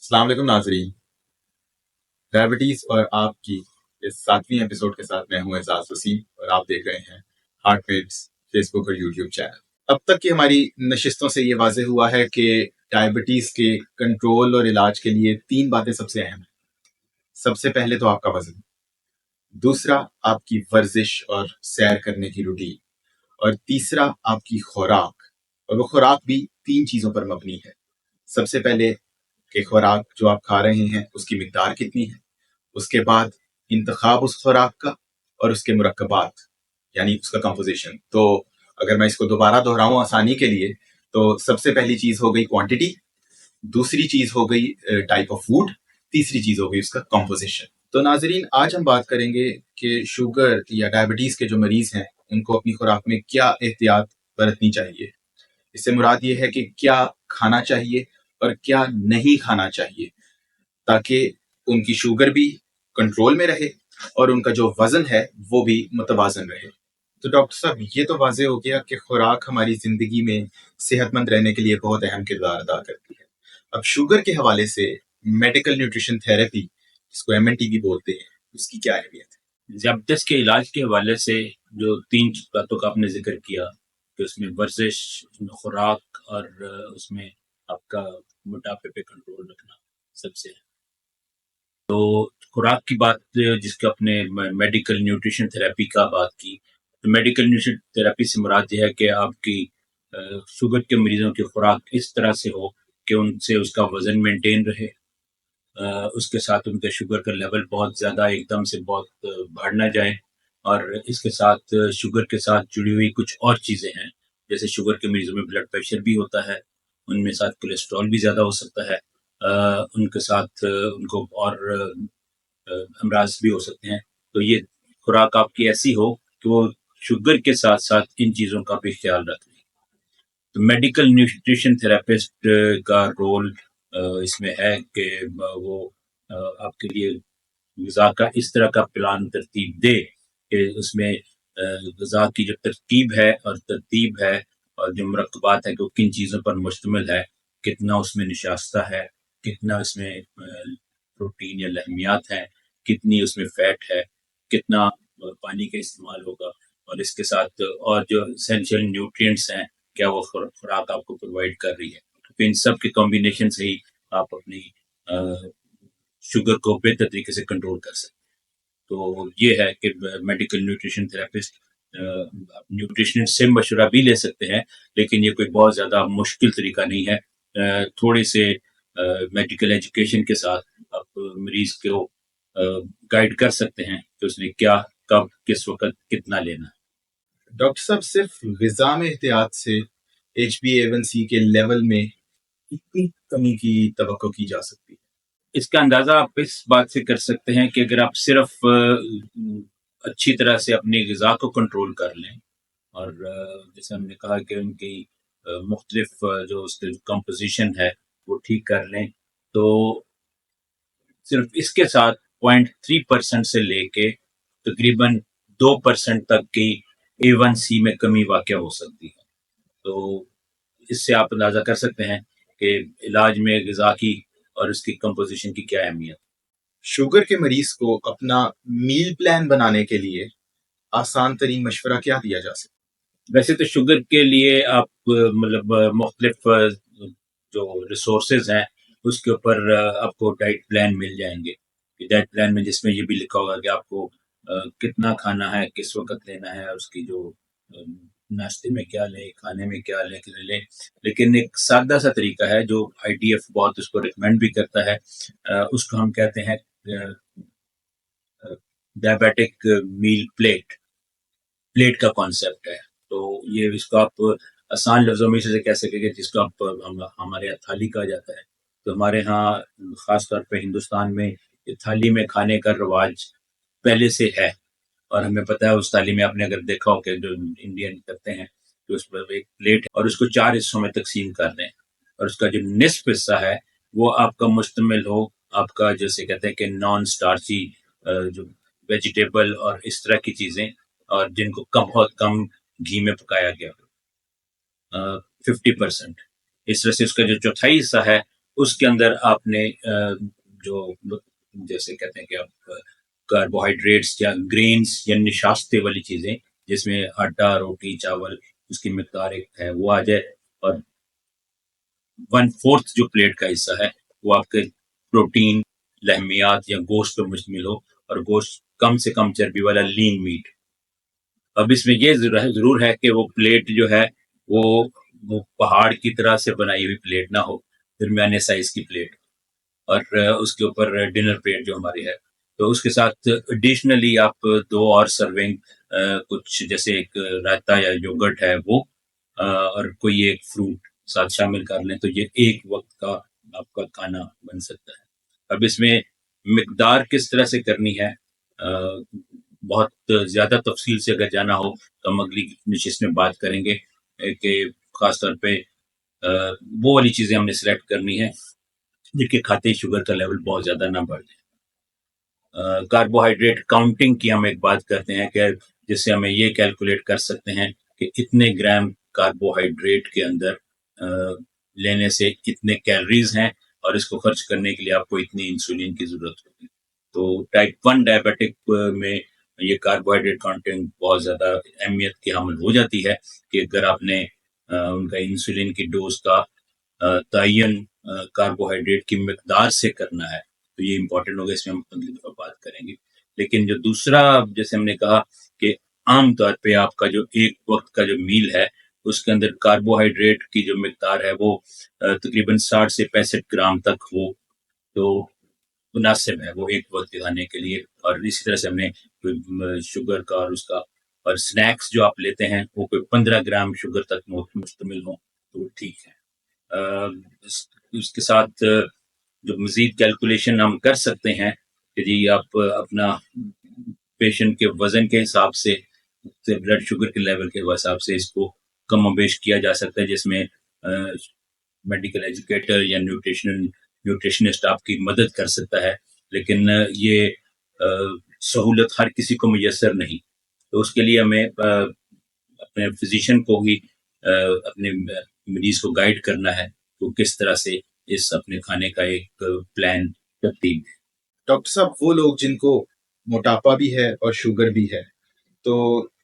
السلام علیکم ناظرین، ڈائبٹیز اور آپ کی اس 7ویں ایپیسوڈ کے ساتھ میں ہوں اعزاز وسیم اور آپ دیکھ رہے ہیں ہارٹ میٹس فیس بک اور یوٹیوب چینل۔ اب تک کی ہماری نشستوں سے یہ واضح ہوا ہے کہ ڈائبٹیز کے کنٹرول اور علاج کے لیے 3 باتیں سب سے اہم ہیں۔ سب سے پہلے تو آپ کا وزن، دوسرا آپ کی ورزش اور سیر کرنے کی روٹین، اور تیسرا آپ کی خوراک، اور وہ خوراک بھی 3 چیزوں پر مبنی ہے۔ سب سے پہلے کہ خوراک جو آپ کھا رہے ہیں اس کی مقدار کتنی ہے، اس کے بعد انتخاب اس خوراک کا اور اس کے مرکبات یعنی اس کا کمپوزیشن۔ تو اگر میں اس کو دوبارہ دہراؤں آسانی کے لیے تو سب سے پہلی چیز ہو گئی کوانٹٹی، دوسری چیز ہو گئی ٹائپ آف فوڈ، تیسری چیز ہو گئی اس کا کمپوزیشن۔ تو ناظرین، آج ہم بات کریں گے کہ شوگر یا ڈائبٹیز کے جو مریض ہیں ان کو اپنی خوراک میں کیا احتیاط برتنی چاہیے۔ اس سے مراد یہ ہے کہ کیا کھانا چاہیے اور کیا نہیں کھانا چاہیے تاکہ ان کی شوگر بھی کنٹرول میں رہے اور ان کا جو وزن ہے وہ بھی متوازن رہے۔ تو ڈاکٹر صاحب، یہ تو واضح ہو گیا کہ خوراک ہماری زندگی میں صحت مند رہنے کے لیے بہت اہم کردار ادا کرتی ہے۔ اب شوگر کے حوالے سے میڈیکل نیوٹریشن تھراپی، جس کو MNT بھی بولتے ہیں، اس کی کیا اہمیت ہے؟ ذیابیطس کے علاج کے حوالے سے جو 3 باتوں کا آپ نے ذکر کیا کہ اس میں ورزش، خوراک اور اس میں آپ کا موٹاپے پہ کنٹرول رکھنا سب سے ہے۔ تو خوراک کی بات، جس کا اپنے میڈیکل نیوٹریشن تھراپی کا بات کی، تو میڈیکل نیوٹریشن تھراپی سے مراد یہ ہے کہ آپ کی شوگر کے مریضوں کی خوراک اس طرح سے ہو کہ ان سے اس کا وزن مینٹین رہے، اس کے ساتھ ان کے شوگر کا لیول بہت زیادہ ایک دم سے بہت بڑھ نہ جائے، اور اس کے ساتھ شوگر کے ساتھ جڑی ہوئی کچھ اور چیزیں ہیں، جیسے شوگر کے مریضوں میں بلڈ پریشر بھی ہوتا ہے، ان میں ساتھ کولیسٹرول بھی زیادہ ہو سکتا ہے، ان کے ساتھ ان کو اور امراض بھی ہو سکتے ہیں۔ تو یہ خوراک آپ کی ایسی ہو کہ وہ شوگر کے ساتھ ساتھ ان چیزوں کا بھی خیال رکھ لیں۔ تو میڈیکل نیوٹریشن تھراپسٹ کا رول اس میں ہے کہ وہ آپ کے لیے غذا کا اس طرح کا پلان ترتیب دے کہ اس میں غذا کی جو ترکیب ہے اور ترتیب ہے اور جو مرکبات ہے کہ وہ کن چیزوں پر مشتمل ہے، کتنا اس میں نشاستہ ہے، کتنا اس میں پروٹین یا لحمیات ہیں، کتنی اس میں فیٹ ہے، کتنا پانی کا استعمال ہوگا، اور اس کے ساتھ اور جو اسینشیل نیوٹرینٹس ہیں کیا وہ خوراک آپ کو پرووائڈ کر رہی ہے۔ تو ان سب کے کمبینیشن سے ہی آپ اپنی شوگر کو بہتر طریقے سے کنٹرول کر سکتے ہیں۔ تو یہ ہے کہ میڈیکل نیوٹریشن تھراپسٹ نیوٹریشنسٹ سے مشورہ بھی لے سکتے ہیں، لیکن یہ کوئی بہت زیادہ مشکل طریقہ نہیں ہے۔ تھوڑے سے میڈیکل ایجوکیشن کے ساتھ آپ مریض کو گائیڈ کر سکتے ہیں کہ اس نے کیا، کب، کس وقت کتنا لینا ہے۔ ڈاکٹر صاحب، صرف غذا میں احتیاط سے HbA1c کے لیول میں کتنی کمی کی توقع کی جا سکتی ہے؟ اس کا اندازہ آپ اس بات سے کر سکتے ہیں کہ اگر آپ صرف اچھی طرح سے اپنی غذا کو کنٹرول کر لیں، اور جیسے ہم نے کہا کہ ان کی مختلف جو اس کی کمپوزیشن ہے وہ ٹھیک کر لیں، تو صرف اس کے ساتھ 0.3% سے لے کے تقریباً 2% تک کی A1C میں کمی واقع ہو سکتی ہے۔ تو اس سے آپ اندازہ کر سکتے ہیں کہ علاج میں غذا کی اور اس کی کمپوزیشن کی کیا اہمیت۔ شوگر کے مریض کو اپنا میل پلان بنانے کے لیے آسان ترین مشورہ کیا دیا جا سکتا ہے؟ ویسے تو شوگر کے لیے آپ مطلب مختلف جو ریسورسز ہیں اس کے اوپر آپ کو ڈائٹ پلان مل جائیں گے، ڈائٹ پلان میں جس میں یہ بھی لکھا ہوگا کہ آپ کو کتنا کھانا ہے، کس وقت لینا ہے، اس کی جو ناشتے میں کیا لیں، کھانے میں کیا لیں۔ لیکن ایک سادہ سا طریقہ ہے جو IDF بہت اس کو ریکمینڈ بھی کرتا ہے، اس کو ہم کہتے ہیں ڈائبیٹک میل پلیٹ کا کانسیپٹ ہے۔ تو یہ اس کو آپ آسان لفظوں میں سے کہہ سکیں گے، جس کو آپ ہمارے یہاں تھالی کہا جاتا ہے۔ تو ہمارے ہاں خاص طور پہ ہندوستان میں یہ تھالی میں کھانے کا رواج پہلے سے ہے، اور ہمیں پتہ ہے اس تھالی میں آپ نے اگر دیکھا ہو کہ جو انڈین کرتے ہیں کہ اس پر ایک پلیٹ ہے اور اس کو 4 حصوں میں تقسیم کر دیں، اور اس کا جو نصف حصہ ہے وہ آپ کا مشتمل ہو آپ کا جیسے کہتے ہیں کہ نان سٹارچی جو ویجیٹیبل اور اس طرح کی چیزیں، اور جن کو بہت کم گھی میں پکایا گیا 50%۔ اس طرح سے اس کا جو چوتھائی حصہ ہے اس کے اندر آپ نے جو جیسے کہتے ہیں کہ آپ کاربوہائیڈریٹس یا گرینس یا نشاستے والی چیزیں جس میں آٹا، روٹی، چاول اس کی مقدار ایک ہے وہ آ جائے، اور 1/4 جو پلیٹ کا حصہ ہے وہ آپ کے پروٹین، لحمیات یا گوشت پر مشتمل ہو، اور گوشت کم سے کم چربی والا لین میٹ۔ اب اس میں یہ ضرور ہے کہ وہ پلیٹ جو ہے وہ پہاڑ کی طرح سے بنائی ہوئی پلیٹ نہ ہو، درمیانے سائز کی پلیٹ، اور اس کے اوپر ڈنر پلیٹ جو ہماری ہے، تو اس کے ساتھ ایڈیشنلی آپ 2 اور سرونگ کچھ جیسے ایک رائتا یا یوگرٹ ہے وہ، اور کوئی ایک فروٹ ساتھ شامل کر لیں، تو یہ ایک وقت کا آپ کا کھانا بن سکتا ہے۔ اب اس میں مقدار کس طرح سے کرنی ہے، بہت زیادہ تفصیل سے اگر جانا ہو تو ہم اگلی نشست میں بات کریں گے، کہ خاص طور پہ وہ والی چیزیں ہم نے سلیکٹ کرنی ہے جن کے کھاتے ہی شوگر کا لیول بہت زیادہ نہ بڑھ جائے۔ کاربوہائیڈریٹ کاؤنٹنگ کی ہم ایک بات کرتے ہیں کہ جس سے ہمیں یہ کیلکولیٹ کر سکتے ہیں کہ اتنے گرام کاربوہائیڈریٹ کے اندر لینے سے اتنے کیلریز ہیں، اور اس کو خرچ کرنے کے لیے آپ کو اتنی انسولین کی ضرورت ہوگی۔ تو ٹائپ 1 ڈائبیٹک میں یہ کاربوہائیڈریٹ کانٹینٹ بہت زیادہ اہمیت کی حامل ہو جاتی ہے، کہ اگر آپ نے ان کا انسولین کی ڈوز کا تعین کاربوہائیڈریٹ کی مقدار سے کرنا ہے تو یہ امپورٹنٹ ہوگا، اس میں ہم اگلی دفعہ بات کریں گے۔ لیکن جو دوسرا، جیسے ہم نے کہا کہ عام طور پہ آپ کا جو ایک وقت کا جو میل ہے اس کے اندر کاربوہائیڈریٹ کی جو مقدار ہے وہ تقریباً 60 سے 65 گرام تک ہو تو مناسب ہے وہ ایک وقت کے کھانے کے لیے۔ اور اسی طرح سے ہم نے شوگر کا اور اس کا، اور سنیکس جو آپ لیتے ہیں وہ کوئی 15 گرام شوگر تک مشتمل ہوں تو ٹھیک ہے۔ اس کے ساتھ جو مزید کیلکولیشن ہم کر سکتے ہیں کہ جی آپ اپنا پیشنٹ کے وزن کے حساب سے، بلڈ شوگر کے لیول کے حساب سے اس کو کم و بیش کیا جا سکتا ہے، جس میں میڈیکل ایجوکیٹر یا نیوٹریشنسٹ آپ کی مدد کر سکتا ہے، لیکن یہ سہولت ہر کسی کو میسر نہیں، تو اس کے لیے ہمیں اپنے فزیشین کو ہی اپنے مریض کو گائیڈ کرنا ہے تو کس طرح سے اس اپنے کھانے کا ایک پلان ترتیب ہے۔ ڈاکٹر صاحب، وہ لوگ جن کو موٹاپا بھی ہے اور شوگر بھی ہے، تو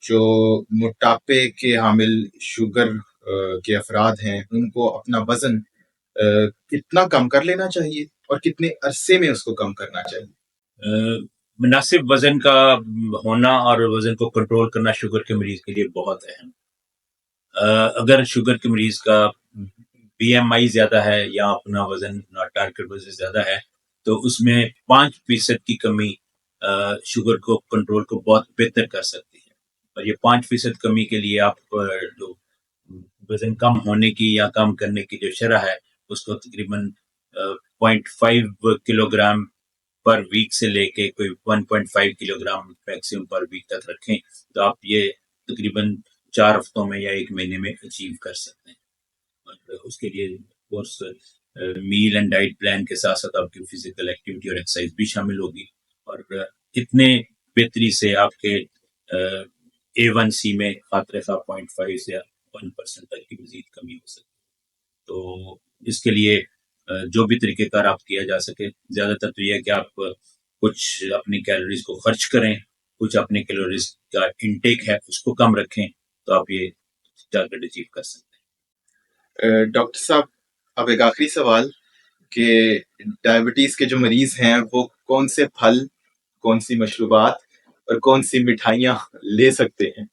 جو موٹاپے کے حامل شوگر کے افراد ہیں ان کو اپنا وزن کتنا کم کر لینا چاہیے اور کتنے عرصے میں اس کو کم کرنا چاہیے؟ مناسب وزن کا ہونا اور وزن کو کنٹرول کرنا شوگر کے مریض کے لیے بہت اہم۔ اگر شوگر کے مریض کا بی ایم آئی زیادہ ہے یا اپنا وزن ٹارگیٹ وزن زیادہ ہے تو اس میں 5% کی کمی شوگر کو کنٹرول کو بہت بہتر کر سکتی ہے، اور یہ 5% کمی کے لیے آپ جو وزن کم ہونے کی یا کم کرنے کی جو شرح ہے اس کو تقریباً 0.5 کلو گرام پر ویک سے لے کے کوئی 1.5 kilo gram maximum per week تک رکھیں تو آپ یہ تقریباً 4 ہفتوں میں یا 1 مہینے میں اچیو کر سکتے ہیں۔ اور اس کے لیے course male and diet plan کے ساتھ ساتھ آپ کی فزیکل ایکٹیویٹی اور ایکسرسائز بھی شامل ہوگی، اور اتنے بہتری سے آپ کے A1C میں خاطر خواہ 0.5 سے 1% تک کی مزید کمی ہو سکتی ہے۔ تو اس کے لیے جو بھی طریقہ کار آپ کیا جا سکے، زیادہ تر تو یہ ہے کہ آپ کچھ اپنی کیلوریز کو خرچ کریں، کچھ اپنے کیلوریز کا انٹیک ہے اس کو کم رکھیں، تو آپ یہ ٹارگیٹ اچیو کر سکتے ہیں۔ ڈاکٹر صاحب، اب ایک آخری سوال کہ ڈائبٹیز کے جو مریض ہیں وہ کون سے پھل، کون سی مشروبات اور کون سی مٹھائیاں لے سکتے ہیں؟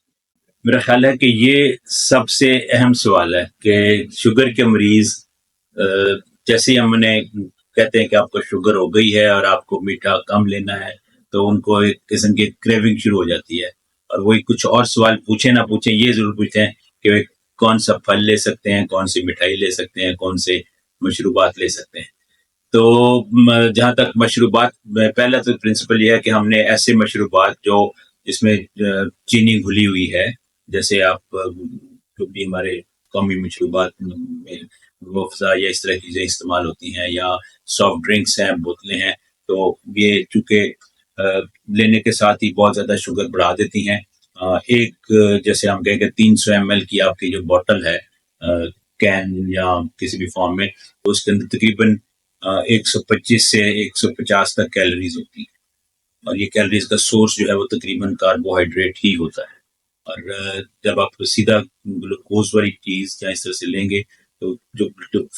میرا خیال ہے کہ یہ سب سے اہم سوال ہے کہ شوگر کے مریض جیسے ہم نے کہتے ہیں کہ آپ کو شوگر ہو گئی ہے اور آپ کو میٹھا کم لینا ہے تو ان کو ایک قسم کی کریونگ شروع ہو جاتی ہے، اور وہی کچھ اور سوال پوچھیں نہ پوچھیں یہ ضرور پوچھیں کہ کون سا پھل لے سکتے ہیں، کون سی مٹھائی لے سکتے ہیں، کون سے مشروبات لے سکتے ہیں۔ تو جہاں تک مشروبات، پہلا تو پرنسپل یہ ہے کہ ہم نے ایسے مشروبات جو جس میں چینی گھلی ہوئی ہے، جیسے آپ جو بھی ہمارے قومی مشروبات میں روح-افزا یا اس طرح کی چیزیں استعمال ہوتی ہیں، یا سافٹ ڈرنکس ہیں، بوتلیں ہیں، تو یہ چونکہ لینے کے ساتھ ہی بہت زیادہ شوگر بڑھا دیتی ہیں۔ ایک جیسے ہم کہیں کہ 300 ml کی آپ کی جو بوٹل ہے کین یا کسی بھی فارم میں، تو اس کے اندر تقریباً 125 سے 150 تک کیلوریز ہوتی ہیں، اور یہ کیلوریز کا سورس جو ہے وہ تقریباً کاربوہائیڈریٹ ہی ہوتا ہے. اور جب آپ سیدھا گلوکوز والی چیز یا اس طرح سے لیں گے تو جو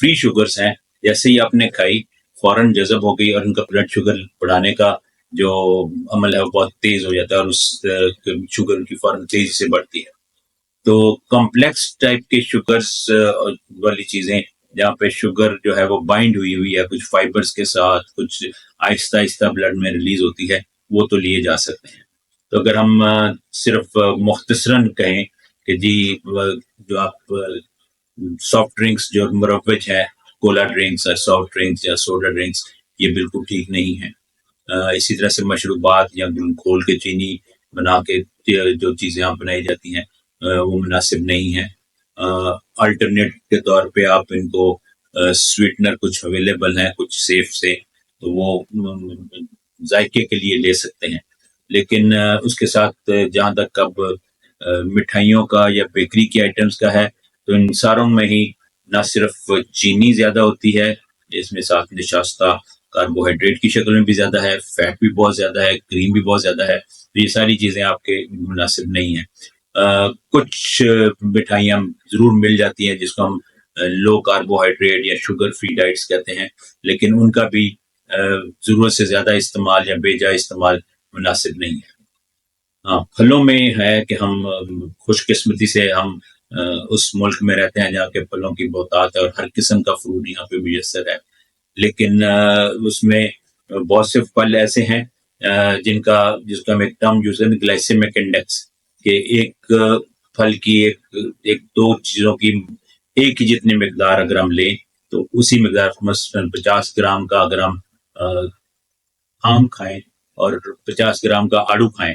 فری شوگرز ہیں، جیسے ہی آپ نے کھائی فوراً جذب ہو گئی، اور ان کا بلڈ شوگر بڑھانے کا جو عمل ہے وہ بہت تیز ہو جاتا ہے، اور اس شوگر کی فوراً تیزی سے بڑھتی ہے. تو کمپلیکس ٹائپ کے شوگرز والی چیزیں جہاں پہ شوگر جو ہے وہ بائنڈ ہوئی ہے کچھ فائبرز کے ساتھ، کچھ آہستہ آہستہ بلڈ میں ریلیز ہوتی ہے، وہ تو لیے جا سکتے ہیں. تو اگر ہم صرف مختصراً کہیں کہ جی جو آپ سافٹ ڈرنکس جو مروج ہے، کولا ڈرنکس یا سافٹ ڈرنکس یا سوڈا ڈرنکس، یہ بالکل ٹھیک نہیں ہے. اسی طرح سے مشروبات یا گھول کے چینی بنا کے جو چیزیں آپ بنائی جاتی ہیں وہ مناسب نہیں ہیں. الٹرنیٹ کے طور پہ آپ ان کو سویٹنر کچھ اویلیبل ہیں کچھ سیف سے، تو وہ ذائقے کے لیے لے سکتے ہیں. لیکن اس کے ساتھ جہاں تک اب مٹھائیوں کا یا بیکری کی آئٹمس کا ہے، تو ان ساروں میں ہی نہ صرف چینی زیادہ ہوتی ہے، اس میں ساتھ نشاستہ کاربوہائیڈریٹ کی شکل میں بھی زیادہ ہے، فیٹ بھی بہت زیادہ ہے، کریم بھی بہت زیادہ ہے. تو یہ ساری چیزیں آپ کے مناسب نہیں ہیں. کچھ مٹھائیاں ضرور مل جاتی ہیں جس کو ہم لو کاربوہائیڈریٹ یا شوگر فری ڈائٹس کہتے ہیں، لیکن ان کا بھی ضرورت سے زیادہ استعمال یا بے جا استعمال مناسب نہیں ہے. ہاں، پھلوں میں ہے کہ ہم خوش قسمتی سے ہم اس ملک میں رہتے ہیں جہاں کے پھلوں کی بہتات ہے اور ہر قسم کا فروٹ یہاں پہ میسر ہے. لیکن اس میں بہت سے پھل ایسے ہیں جس کا ہم ایک ٹرم یوز کرتے ہیں گلائسیمک انڈیکس، کہ ایک پھل کی ایک دو چیزوں کی ایک ہی جتنی مقدار اگر ہم لیں تو اسی مقدار مثلاً 50 گرام کا اگر ہم آم کھائیں اور 50 گرام کا آڑو کھائیں،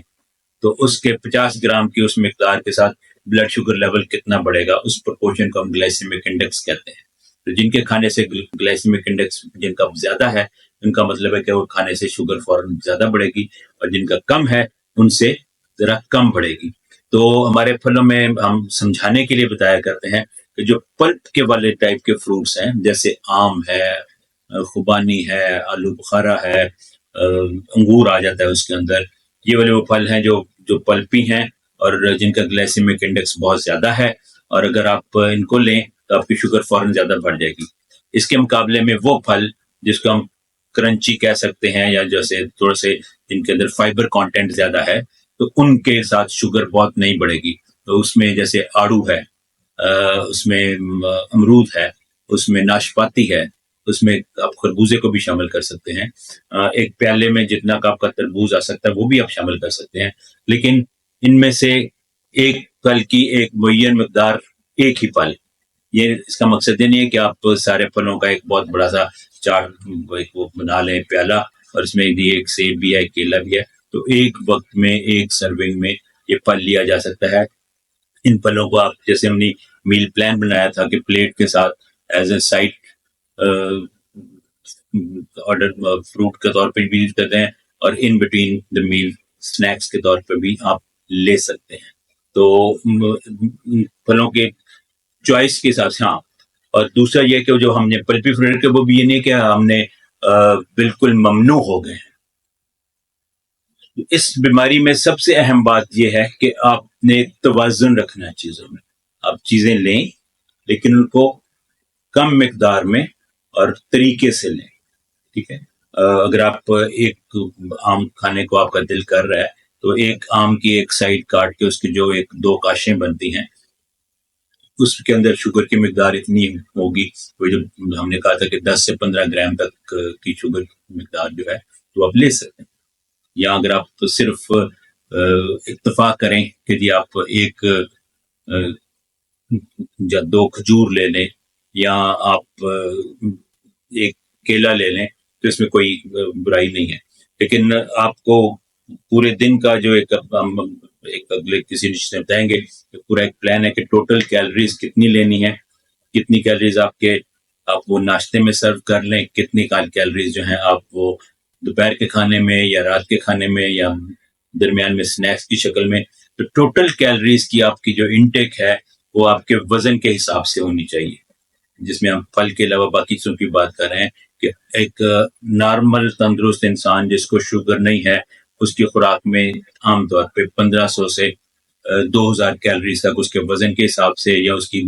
تو اس کے 50 گرام کی اس مقدار کے ساتھ بلڈ شوگر لیول کتنا بڑھے گا، اس پرپورشن کو ہم گلائسیمک انڈیکس کہتے ہیں. تو جن کے کھانے سے گلائسیمک انڈیکس جن کا زیادہ ہے، ان کا مطلب ہے کہ وہ کھانے سے شوگر فوراً زیادہ بڑھے گی، اور جن کا کم ہے ان سے ذرا کم بڑھے گی. تو ہمارے پھلوں میں ہم سمجھانے کے لیے بتایا کرتے ہیں کہ جو پلپ کے والے ٹائپ کے فروٹس ہیں، جیسے آم ہے، خوبانی ہے، آلو بخارا ہے، انگور آ جاتا ہے اس کے اندر، یہ والے وہ پھل ہیں جو پلپی ہیں اور جن کا گلائسیمک انڈیکس بہت زیادہ ہے، اور اگر آپ ان کو لیں تو آپ کی شوگر فوراً زیادہ بڑھ جائے گی. اس کے مقابلے میں وہ پھل جس کو ہم کرنچی کہہ سکتے ہیں، یا جیسے تھوڑے سے جن کے اندر فائبر کانٹینٹ زیادہ ہے، تو ان کے ساتھ شوگر بہت نہیں بڑھے گی. تو اس میں جیسے آڑو ہے، اس میں امرود ہے، اس میں ناشپاتی ہے، اس میں آپ خربوزے کو بھی شامل کر سکتے ہیں. ایک پیالے میں جتنا کا آپ کا تربوز آ سکتا ہے وہ بھی آپ شامل کر سکتے ہیں. لیکن ان میں سے ایک پھل کی ایک معین مقدار، ایک ہی پھل، یہ اس کا مقصد یہ نہیں ہے کہ آپ سارے پھلوں کا ایک بہت بڑا سا چاٹ وہ بنا لیں پیالہ، اور اس میں بھی ایک سیب بھی ہے، ایک کیلا بھی ہے، تو ایک وقت میں ایک سرونگ میں یہ پھل لیا جا سکتا ہے. ان پھلوں کو آپ جیسے ہم نے میل پلان بنایا تھا کہ پلیٹ کے ساتھ as a side order fruit کے طور پہ بھی یوز کرتے ہیں، اور in between the mile snacks کے طور پہ بھی آپ لے سکتے ہیں. تو پھلوں کے چوائس کے حساب سے. ہاں، اور دوسرا یہ کہ جو ہم نے پلپی فروٹ کے وہ بھی یہ نہیں کہ ہم نے بالکل ممنوع ہو گئے. اس بیماری میں سب سے اہم بات یہ ہے کہ آپ نے توازن رکھنا ہے چیزوں میں. آپ چیزیں لیں لیکن ان کو کم مقدار میں اور طریقے سے لیں. ٹھیک ہے، اگر آپ ایک آم کھانے کو آپ کا دل کر رہا ہے تو ایک آم کی ایک سائڈ کاٹ کے اس کی جو ایک دو کاشیں بنتی ہیں، اس کے اندر شوگر کی مقدار اتنی ہوگی، وہ جو ہم نے کہا تھا کہ 10 سے 15 گرام تک کی شوگر کی مقدار جو ہے تو آپ لے سکتے ہیں. یا اگر آپ صرف اتفاق کریں کہ جی آپ ایک یا دو کھجور لے لیں، یا آپ ایک کیلا لے لیں، تو اس میں کوئی برائی نہیں ہے. لیکن آپ کو پورے دن کا جو ایک اگلے کسی رشتے میں بتائیں گے کہ پورا ایک پلان ہے کہ ٹوٹل کیلوریز کتنی لینی ہے، کتنی کیلوریز آپ وہ ناشتے میں سرو کر لیں، کتنی کیلوریز جو ہیں آپ وہ دوپہر کے کھانے میں یا رات کے کھانے میں یا درمیان میں سنیکس کی شکل میں. تو ٹوٹل کیلوریز کی آپ کی جو انٹیک ہے وہ آپ کے وزن کے حساب سے ہونی چاہیے. جس میں ہم پھل کے علاوہ باقی چیزوں کی بات کر رہے ہیں کہ ایک نارمل تندرست انسان جس کو شوگر نہیں ہے اس کی خوراک میں عام طور پہ 1500 سے 2000 کیلریز تک اس کے وزن کے حساب سے یا اس کی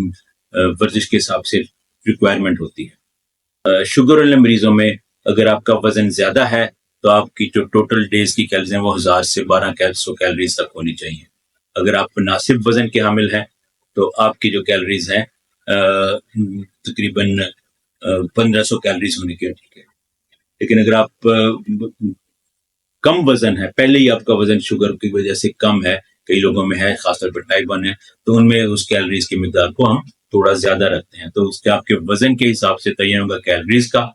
ورزش کے حساب سے ریکوائرمنٹ ہوتی ہے. شوگر والے مریضوں میں اگر آپ کا وزن زیادہ ہے تو آپ کی جو ٹوٹل ڈیز کی کیلریز ہیں وہ 1000 سے 1200 کیلریز تک ہونی چاہیے. اگر آپ مناسب وزن کے حامل ہیں تو آپ کی جو کیلریز ہیں تقریباً 1500 کیلریز ہونے کی ٹھیک ہے. لیکن اگر آپ کم وزن ہے، پہلے ہی آپ کا وزن شوگر کی وجہ سے کم ہے، کئی لوگوں میں ہے، خاص طور پر ٹائپ 1 ہے، تو ان میں اس کیلریز کی مقدار کو ہم تھوڑا زیادہ رکھتے ہیں. تو اس کے آپ کے وزن کے حساب سے تعین ہوگا کیلریز کا،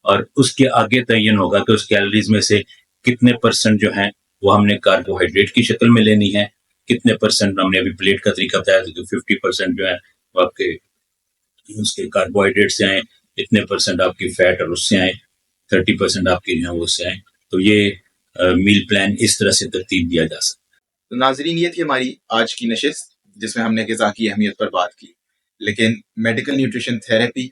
اور اس کے آگے تعین ہوگا کہ اس کیلریز میں سے کتنے پرسنٹ جو ہیں وہ ہم نے کاربوہائیڈریٹ کی شکل میں لینی ہے، کتنے پرسنٹ ہم نے ابھی پلیٹ کا طریقہ بتایا تھا کہ 50% جو ہے وہ آپ کے اس کے کاربوہائیڈریٹ سے آئیں، اتنے پرسنٹ آپ کی فیٹ اور اس سے آئیں، 30% آپ کی جو ہے وہ اس سے آئیں. تو یہ میل پلان اس طرح سے ترتیب دیا جا سکتا. تو ناظرین یہ تھی ہماری آج کی نشست جس میں ہم نے غذا کی اہمیت پر بات کی، لیکن میڈیکل نیوٹریشن تھراپی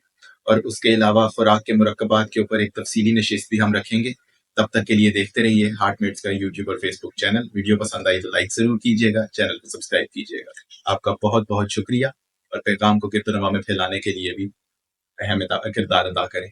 اور اس کے علاوہ خوراک کے مرکبات کے اوپر ایک تفصیلی نشست بھی ہم رکھیں گے. تب تک کے لیے دیکھتے رہیے ہارٹ میٹس کا یوٹیوب اور فیس بک چینل. ویڈیو پسند آئی تو لائک ضرور کیجیے گا، چینل کو سبسکرائب کیجیے گا. آپ کا بہت بہت شکریہ، اور پیغام کو گرد و نواح میں پھیلانے کے لیے بھی اہم کردار ادا کریں.